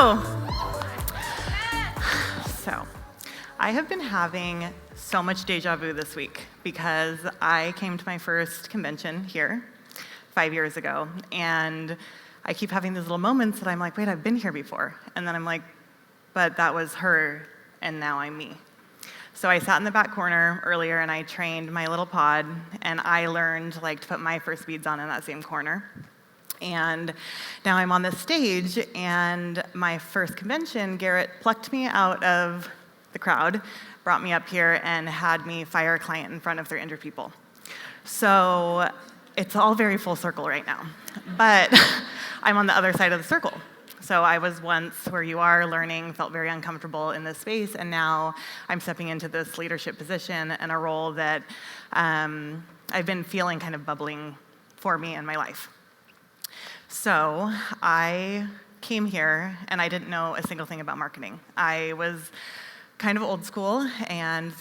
Woo! So, I have been having so much deja vu this week because I came to my first convention here 5 years ago, and I keep having these little moments that I'm like, wait, I've been here before. And then I'm like, but that was her, and now I'm me. So I sat in the back corner earlier and I trained my little pod, and I learned to put my first beads on in that same corner. And now I'm on this stage, and my first convention, Garrett plucked me out of the crowd, brought me up here, and had me fire a client in front of 300 people. So it's all very full circle right now. But I'm on the other side of the circle. So I was once where you are learning, felt very uncomfortable in this space, and now I'm stepping into this leadership position and a role that I've been feeling kind of bubbling for me in my life. So I came here and I didn't know a single thing about marketing. I was kind of old school and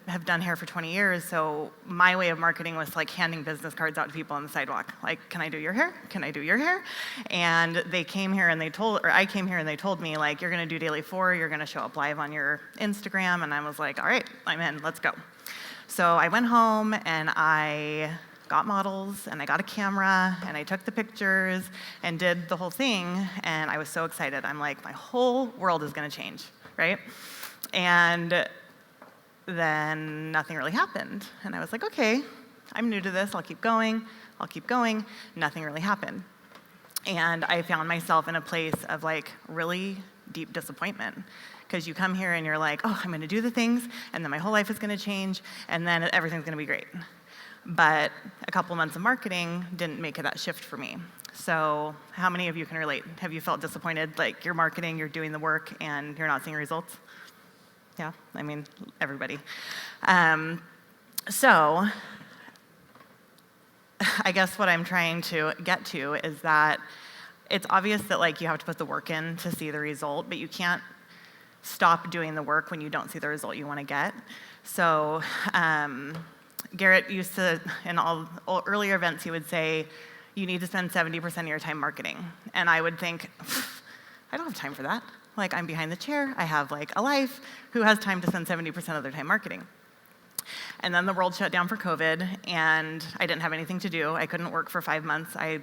have done hair for 20 years, so my way of marketing was handing business cards out to people on the sidewalk. Can I do your hair? Can I do your hair? And I came here and they told me, you're gonna do Daily 4, you're gonna show up live on your Instagram, and I was like, all right, I'm in, let's go. So I went home and I got models and I got a camera and I took the pictures and did the whole thing, and I was so excited. I'm like, my whole world is gonna change, right? And then nothing really happened. And I was like, okay, I'm new to this, I'll keep going. Nothing really happened. And I found myself in a place of really deep disappointment. Because you come here and you're like, oh, I'm gonna do the things, and then my whole life is gonna change, and then everything's gonna be great. But a couple months of marketing didn't make that shift for me. So how many of you can relate? Have you felt disappointed, you're marketing, you're doing the work, and you're not seeing results? Yeah, I mean, everybody. So I guess what I'm trying to get to is that it's obvious that you have to put the work in to see the result, but you can't stop doing the work when you don't see the result you want to get. So Garrett used to, in all earlier events, he would say, you need to spend 70% of your time marketing. And I would think, I don't have time for that. I'm behind the chair, I have a life. Who has time to spend 70% of their time marketing? And then the world shut down for COVID, and I didn't have anything to do. I couldn't work for 5 months. I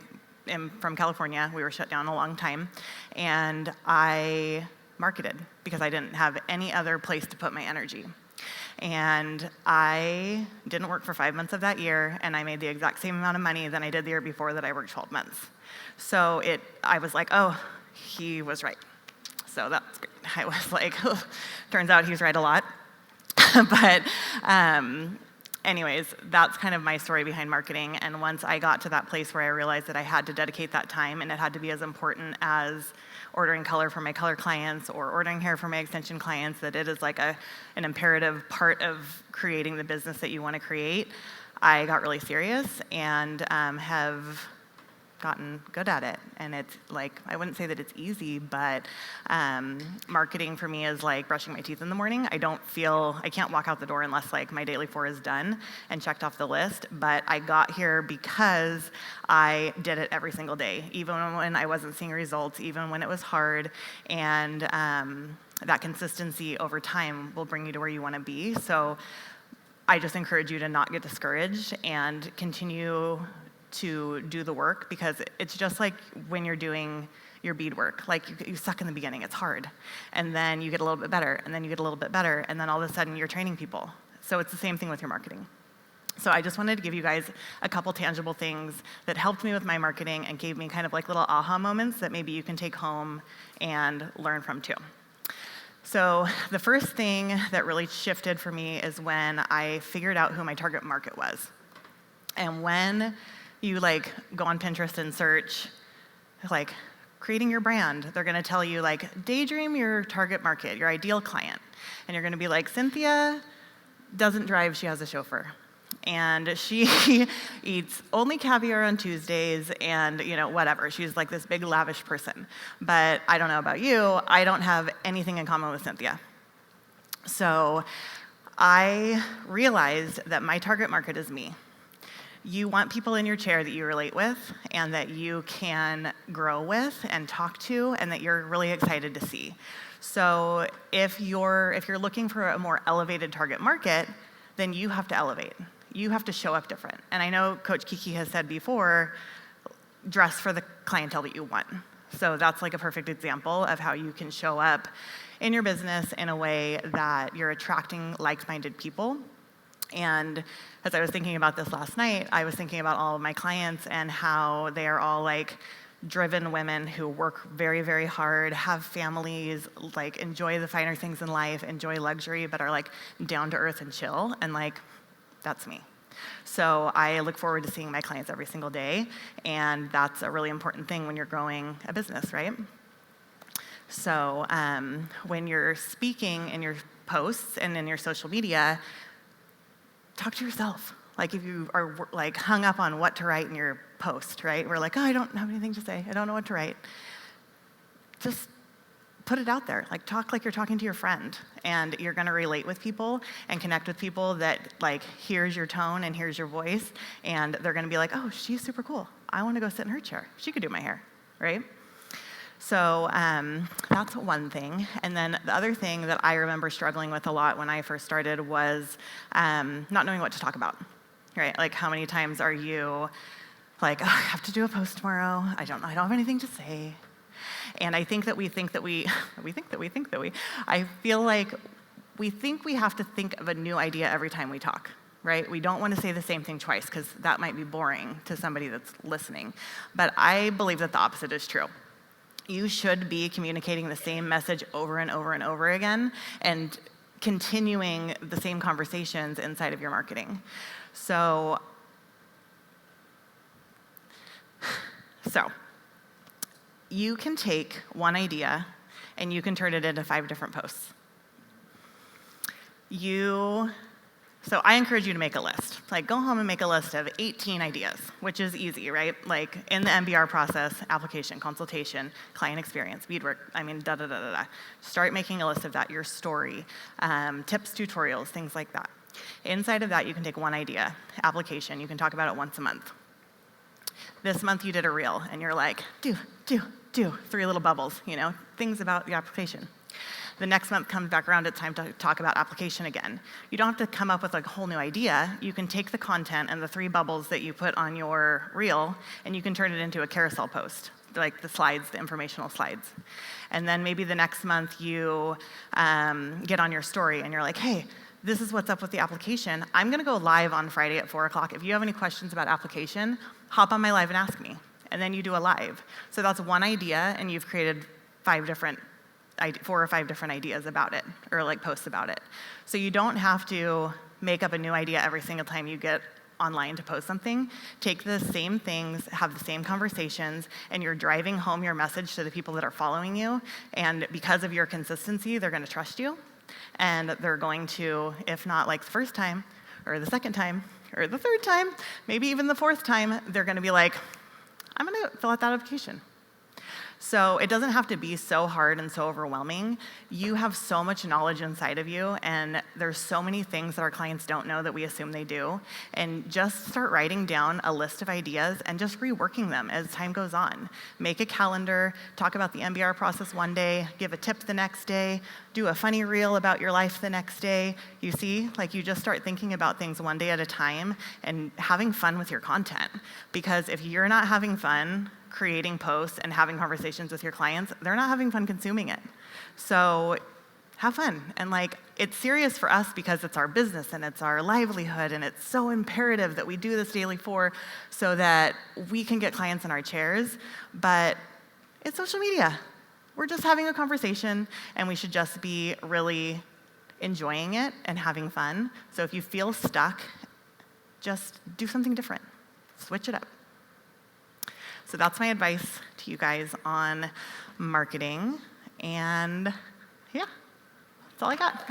am from California. We were shut down a long time. And I marketed because I didn't have any other place to put my energy. And I didn't work for 5 months of that year, and I made the exact same amount of money than I did the year before that I worked 12 months. So I was like, oh, he was right. So that's great. I was like, oh, turns out he's right a lot. But anyways, that's kind of my story behind marketing. And once I got to that place where I realized that I had to dedicate that time, and it had to be as important as ordering color for my color clients or ordering hair for my extension clients, that it is an imperative part of creating the business that you want to create, I got really serious and have gotten good at it. And it's I wouldn't say that it's easy, but marketing for me is brushing my teeth in the morning. I can't walk out the door unless my Daily 4 is done and checked off the list. But I got here because I did it every single day, even when I wasn't seeing results, even when it was hard. And that consistency over time will bring you to where you want to be. So I just encourage you to not get discouraged and continue to do the work, because it's just like when you're doing your bead work. You suck in the beginning, it's hard. And then you get a little bit better, and then you get a little bit better, and then all of a sudden you're training people. So it's the same thing with your marketing. So I just wanted to give you guys a couple tangible things that helped me with my marketing and gave me kind of little aha moments that maybe you can take home and learn from too. So the first thing that really shifted for me is when I figured out who my target market was. And when you go on Pinterest and search creating your brand, they're gonna tell you daydream your target market, your ideal client. And you're gonna be like, Cynthia doesn't drive, she has a chauffeur. And she eats only caviar on Tuesdays and whatever. She's this big lavish person. But I don't know about you, I don't have anything in common with Cynthia. So I realized that my target market is me. You want people in your chair that you relate with and that you can grow with and talk to and that you're really excited to see. So if you're looking for a more elevated target market, then you have to elevate. You have to show up different. And I know Coach Kiki has said before, dress for the clientele that you want. So that's like a perfect example of how you can show up in your business in a way that you're attracting like-minded people. And as I was thinking about this last night, I was thinking about all of my clients and how they are all like driven women who work very, very hard, have families, like enjoy the finer things in life, enjoy luxury, but are like down to earth and chill. And like, that's me. So I look forward to seeing my clients every single day. And that's a really important thing when you're growing a business, right? So when you're speaking in your posts and in your social media, talk to yourself. Like if you are like hung up on what to write in your post, right? We're like, oh, I don't have anything to say. I don't know what to write. Just put it out there. Like talk like you're talking to your friend, and you're gonna relate with people and connect with people that like hears your tone and hears your voice, and they're gonna be like, oh, she's super cool. I wanna go sit in her chair. She could do my hair, right? So that's one thing. And then the other thing that I remember struggling with a lot when I first started was not knowing what to talk about, right? Like how many times are you like, oh, I have to do a post tomorrow. I don't have anything to say. And I think that I feel like we think we have to think of a new idea every time we talk, right? We don't want to say the same thing twice because that might be boring to somebody that's listening. But I believe that the opposite is true. You should be communicating the same message over and over and over again and continuing the same conversations inside of your marketing. So you can take one idea and you can turn it into 5 different posts. So I encourage you to make a list. Like go home and make a list of 18 ideas, which is easy, right? Like in the MBR process, application, consultation, client experience, beadwork, da-da-da-da-da. Start making a list of that, your story, tips, tutorials, things like that. Inside of that, you can take one idea, application, you can talk about it once a month. This month you did a reel and you're like, do, 3 little bubbles, things about the application. The next month comes back around, it's time to talk about application again. You don't have to come up with like a whole new idea. You can take the content and the 3 bubbles that you put on your reel and you can turn it into a carousel post, like the slides, the informational slides. And then maybe the next month you get on your story and you're like, hey, this is what's up with the application. I'm gonna go live on Friday at 4 o'clock. If you have any questions about application, hop on my live and ask me. And then you do a live. So that's one idea and you've created 4 or 5 different ideas about it, or like posts about it. So you don't have to make up a new idea every single time you get online to post something. Take the same things, have the same conversations, and you're driving home your message to the people that are following you. And because of your consistency, they're gonna trust you. And they're going to, if not like the first time, or the second time, or the third time, maybe even the 4th time, they're gonna be like, I'm gonna fill out that application. So it doesn't have to be so hard and so overwhelming. You have so much knowledge inside of you, and there's so many things that our clients don't know that we assume they do. And just start writing down a list of ideas and just reworking them as time goes on. Make a calendar, talk about the MBR process one day, give a tip the next day, do a funny reel about your life the next day. You see, like you just start thinking about things one day at a time and having fun with your content. Because if you're not having fun creating posts and having conversations with your clients, they're not having fun consuming it. So have fun. And like, it's serious for us because it's our business and it's our livelihood, and it's so imperative that we do this daily so that we can get clients in our chairs. But it's social media. We're just having a conversation, and we should just be really enjoying it and having fun. So if you feel stuck, just do something different. Switch it up. So that's my advice to you guys on marketing. And yeah, that's all I got.